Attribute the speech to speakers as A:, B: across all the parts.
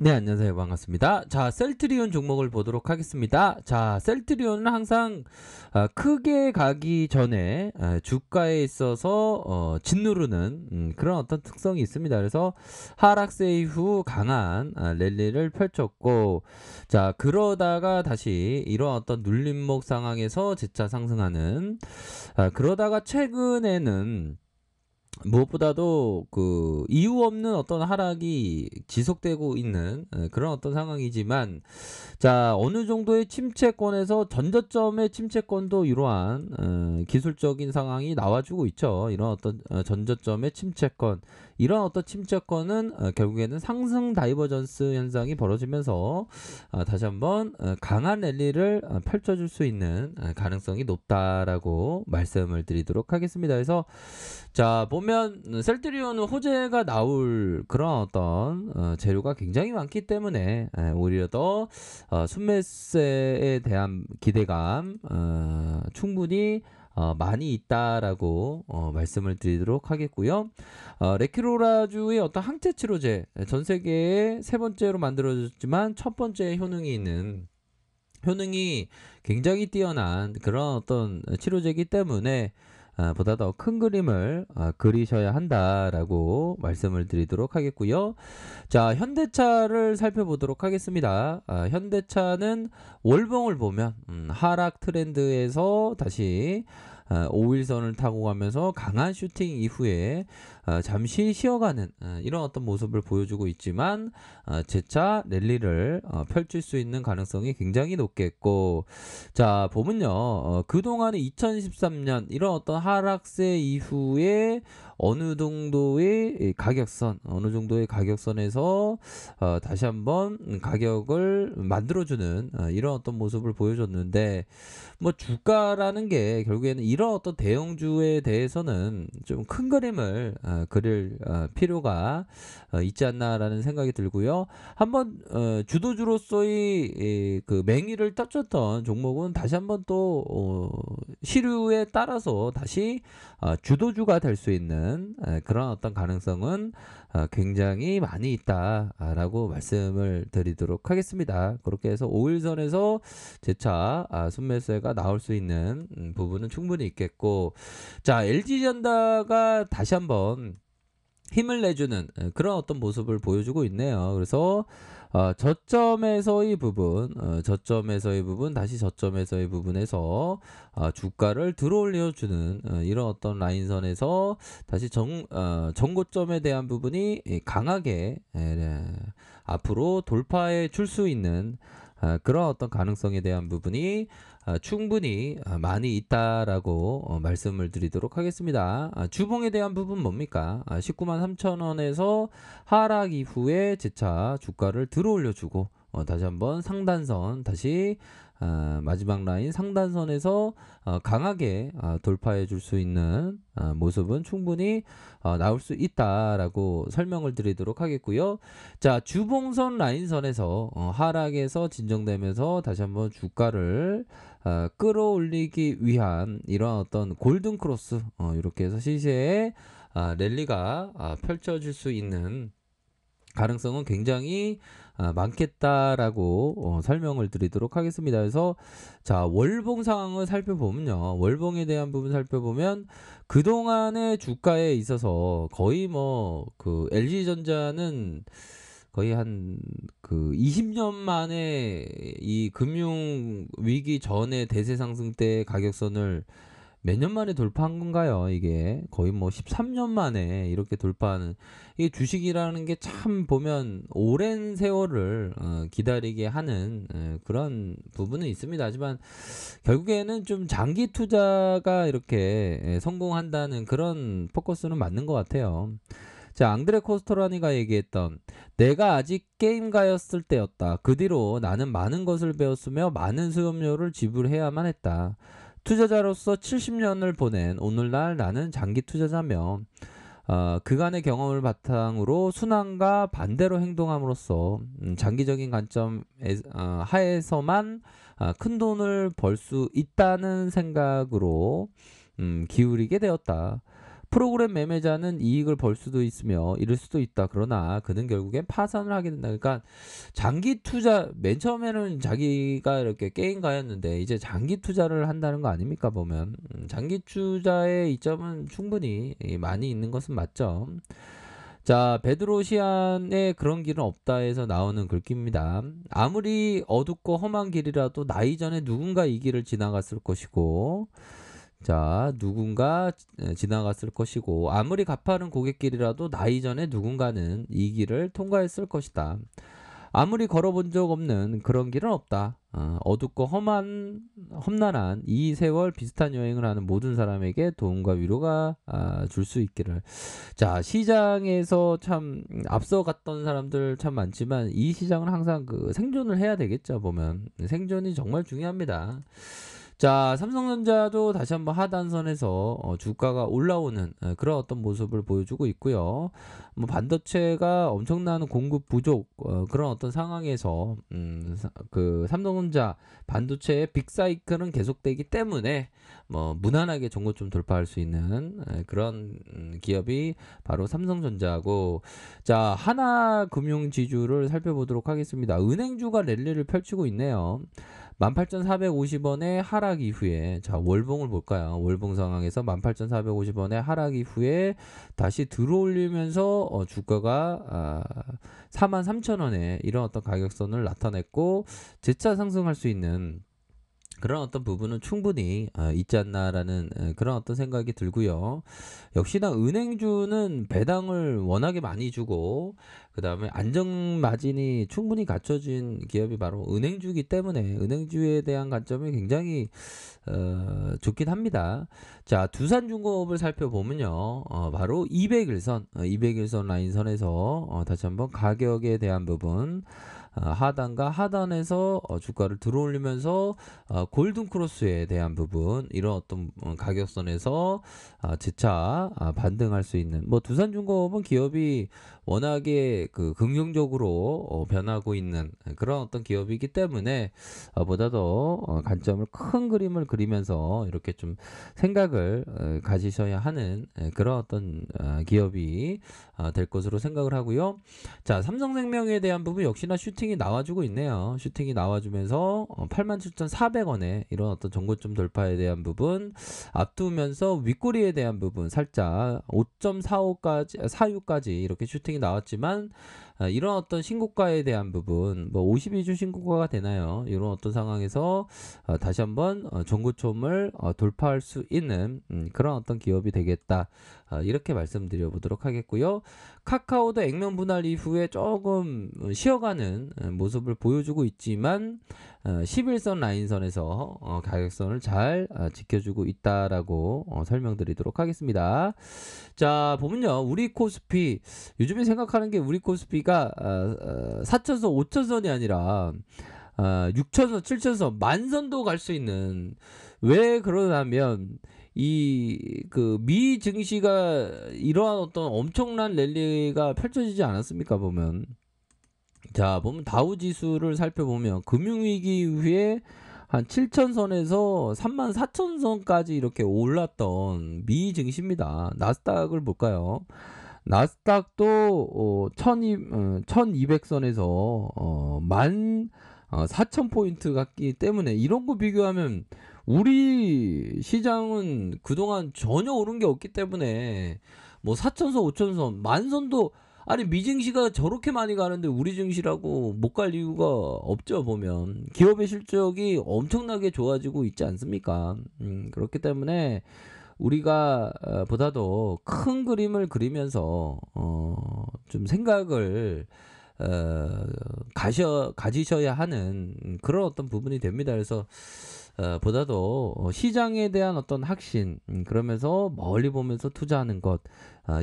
A: 네, 안녕하세요. 반갑습니다. 자, 셀트리온 종목을 보도록 하겠습니다. 자, 셀트리온은 항상 크게 가기 전에 주가에 있어서 짓누르는 그런 어떤 특성이 있습니다. 그래서 하락세 이후 강한 랠리를 펼쳤고, 자, 그러다가 다시 이런 어떤 눌림목 상황에서 재차 상승하는, 그러다가 최근에는 무엇보다도 그 이유 없는 어떤 하락이 지속되고 있는 그런 어떤 상황이지만, 자, 어느 정도의 침체권에서 전저점의 침체권도 이러한 기술적인 상황이 나와주고 있죠. 이런 어떤 전저점의 침체권, 이런 어떤 침체권은 결국에는 상승 다이버전스 현상이 벌어지면서 다시 한번 강한 랠리를 펼쳐줄 수 있는 가능성이 높다라고 말씀을 드리도록 하겠습니다. 그래서 자, 보면 셀트리온은 호재가 나올 그런 어떤 재료가 굉장히 많기 때문에 오히려 더 순매수에 대한 기대감 충분히 많이 있다라고 말씀을 드리도록 하겠고요. 레큐로라주의 어떤 항체 치료제, 전 세계에 세 번째로 만들어졌지만 첫 번째 효능이 굉장히 뛰어난 그런 어떤 치료제이기 때문에 보다 더 큰 그림을 그리셔야 한다라고 말씀을 드리도록 하겠고요. 자, 현대차를 살펴보도록 하겠습니다. 현대차는 월봉을 보면 하락 트렌드에서 다시 5일선을 타고 가면서 강한 슈팅 이후에 잠시 쉬어가는 이런 어떤 모습을 보여주고 있지만 재차 랠리를 펼칠 수 있는 가능성이 굉장히 높겠고, 자, 보면요, 그동안에 2013년 이런 어떤 하락세 이후에 어느 정도의 가격선에서 다시 한번 가격을 만들어주는 이런 어떤 모습을 보여줬는데, 뭐 주가라는 게 결국에는 이런 어떤 대형주에 대해서는 좀 큰 그림을 그릴 필요가 있지 않나라는 생각이 들고요. 한번 주도주로서의 그 맹위를 떨쳤던 종목은 다시 한번 또 시류에 따라서 다시 주도주가 될 수 있는 그런 어떤 가능성은 굉장히 많이 있다라고 말씀을 드리도록 하겠습니다. 그렇게 해서 5일선에서 재차 순매수가 나올 수 있는 부분은 충분히 있겠고, 자, LG전자가 다시 한번 힘을 내주는 그런 어떤 모습을 보여주고 있네요. 그래서 저점에서의 부분, 다시 저점에서의 부분에서 주가를 들어올려주는 이런 어떤 라인선에서 다시 정고점에 대한 부분이 강하게 앞으로 돌파해 줄 수 있는 그런 어떤 가능성에 대한 부분이 충분히 많이 있다라고 말씀을 드리도록 하겠습니다. 주봉에 대한 부분 뭡니까? 19만 3천 원에서 하락 이후에 재차 주가를 들어올려주고 다시 한번 상단선, 다시 마지막 라인 상단선에서 강하게 돌파해 줄 수 있는 모습은 충분히 나올 수 있다라고 설명을 드리도록 하겠고요. 자, 주봉선 라인선에서 하락에서 진정되면서 다시 한번 주가를 끌어올리기 위한 이런 어떤 골든 크로스, 이렇게 해서 시세에 랠리가 펼쳐질 수 있는 가능성은 굉장히 많겠다라고 설명을 드리도록 하겠습니다. 그래서 자, 월봉 상황을 살펴보면요, 월봉에 대한 부분 살펴보면 그동안의 주가에 있어서 거의 뭐 그 LG전자는 거의 한 그 20년 만에 이 금융 위기 전에 대세 상승 때 가격선을 몇 년 만에 돌파한 건가요? 이게 거의 뭐 13년 만에 이렇게 돌파하는, 이게 주식이라는 게 참 보면 오랜 세월을 기다리게 하는 그런 부분은 있습니다. 하지만 결국에는 좀 장기 투자가 이렇게 성공한다는 그런 포커스는 맞는 것 같아요. 자, 앙드레 코스토라니가 얘기했던 내가 아직 게임가였을 때였다. 그 뒤로 나는 많은 것을 배웠으며 많은 수업료를 지불해야만 했다. 투자자로서 70년을 보낸 오늘날 나는 장기 투자자며 그간의 경험을 바탕으로 순환과 반대로 행동함으로써 장기적인 관점 하에서만 큰 돈을 벌 수 있다는 생각으로 기울이게 되었다. 프로그램 매매자는 이익을 벌 수도 있으며 잃을 수도 있다. 그러나 그는 결국엔 파산을 하게 된다. 그러니까 장기 투자 맨 처음에는 자기가 이렇게 게임가였는데 이제 장기 투자를 한다는 거 아닙니까 보면. 장기 투자의 이점은 충분히 많이 있는 것은 맞죠. 자, 베드로시안에 그런 길은 없다 해서 나오는 글귀입니다. 아무리 어둡고 험한 길이라도 나 이전에 누군가 이 길을 지나갔을 것이고, 자, 누군가 지나갔을 것이고, 아무리 가파른 고갯길이라도 나 이전에 누군가는 이 길을 통과했을 것이다. 아무리 걸어본 적 없는 그런 길은 없다. 어둡고 험난한 이 세월 비슷한 여행을 하는 모든 사람에게 도움과 위로가 줄 수 있기를. 자, 시장에서 참 앞서갔던 사람들 참 많지만 이 시장은 항상 그 생존을 해야 되겠죠. 보면 생존이 정말 중요합니다. 자, 삼성전자도 다시 한번 하단선에서 주가가 올라오는 그런 어떤 모습을 보여주고 있고요. 뭐 반도체가 엄청난 공급 부족 그런 어떤 상황에서 그 삼성전자 반도체의 빅사이클은 계속되기 때문에 뭐 무난하게 종고점 돌파할 수 있는 그런 기업이 바로 삼성전자고, 자, 하나금융지주를 살펴보도록 하겠습니다. 은행주가 랠리를 펼치고 있네요. 18,450원의 하락 이후에, 자, 월봉을 볼까요? 월봉 상황에서 18,450원의 하락 이후에 다시 들어올리면서 주가가 43,000원에 이런 어떤 가격선을 나타냈고 재차 상승할 수 있는 그런 어떤 부분은 충분히 있지 않나라는 그런 어떤 생각이 들고요. 역시나 은행주는 배당을 워낙에 많이 주고 그 다음에 안정 마진이 충분히 갖춰진 기업이 바로 은행주이기 때문에 은행주에 대한 관점이 굉장히 좋긴 합니다. 자, 두산중공업을 살펴보면요. 바로 200일선 라인선에서 다시 한번 가격에 대한 부분 하단과 하단에서 주가를 들어올리면서 골든크로스에 대한 부분 이런 어떤 가격선에서 재차 반등할 수 있는, 뭐 두산중공업은 기업이 워낙에 그 긍정적으로 변하고 있는 그런 어떤 기업이기 때문에 보다 더 관점을 큰 그림을 그리면서 이렇게 좀 생각을 가지셔야 하는 그런 어떤 기업이 될 것으로 생각을 하고요. 자, 삼성생명에 대한 부분 역시나 슈팅이 나와주고 있네요. 슈팅이 나와주면서 87,400원에 이런 어떤 정고점 돌파에 대한 부분 앞두면서 윗꼬리에 대한 부분 살짝 5.45까지 이렇게 슈팅이 나왔지만 이런 어떤 신고가에 대한 부분, 뭐 52주 신고가가 되나요? 이런 어떤 상황에서 다시 한번 정고점을 돌파할 수 있는 그런 어떤 기업이 되겠다. 이렇게 말씀드려 보도록 하겠고요. 카카오도 액면 분할 이후에 조금 쉬어가는 모습을 보여주고 있지만 11선 라인선에서 가격선을 잘 지켜주고 있다라고 설명드리도록 하겠습니다. 자, 보면요, 우리 코스피 요즘에 생각하는 게 우리 코스피가 4천선 5천선이 아니라 6천선 7천선 만선도 갈 수 있는, 왜 그러냐면 이 그 미 증시가 이러한 어떤 엄청난 랠리가 펼쳐지지 않았습니까 보면. 자, 보면 다우 지수를 살펴보면 금융위기 이후에 한 7천선에서 34,000선까지 이렇게 올랐던 미 증시입니다. 나스닥을 볼까요? 나스닥도 1200선에서 14,000포인트 갔기 때문에 이런 거 비교하면 우리 시장은 그동안 전혀 오른 게 없기 때문에 뭐 4천선 5천선 만선도, 아니 미증시가 저렇게 많이 가는데 우리 증시라고 못 갈 이유가 없죠. 보면 기업의 실적이 엄청나게 좋아지고 있지 않습니까? 그렇기 때문에 우리가 보다 더 큰 그림을 그리면서 좀 생각을 가지셔야 하는 그런 어떤 부분이 됩니다. 그래서 보다 더 시장에 대한 어떤 확신, 그러면서 멀리 보면서 투자하는 것,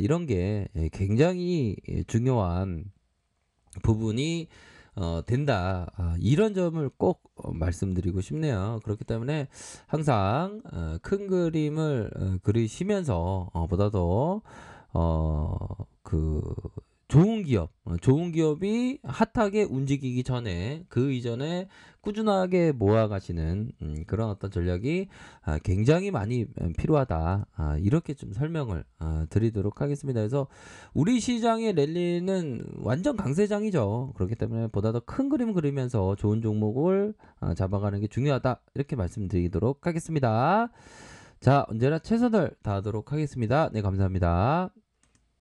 A: 이런 게 굉장히 중요한 부분이 된다. 이런 점을 꼭 말씀드리고 싶네요. 그렇기 때문에 항상 큰 그림을 그리시면서 보다 더 그 좋은 기업이 핫하게 움직이기 전에 그 이전에 꾸준하게 모아가시는 그런 어떤 전략이 굉장히 많이 필요하다. 이렇게 좀 설명을 드리도록 하겠습니다. 그래서 우리 시장의 랠리는 완전 강세장이죠. 그렇기 때문에 보다 더 큰 그림 그리면서 좋은 종목을 잡아가는 게 중요하다. 이렇게 말씀드리도록 하겠습니다. 자, 언제나 최선을 다하도록 하겠습니다. 네, 감사합니다.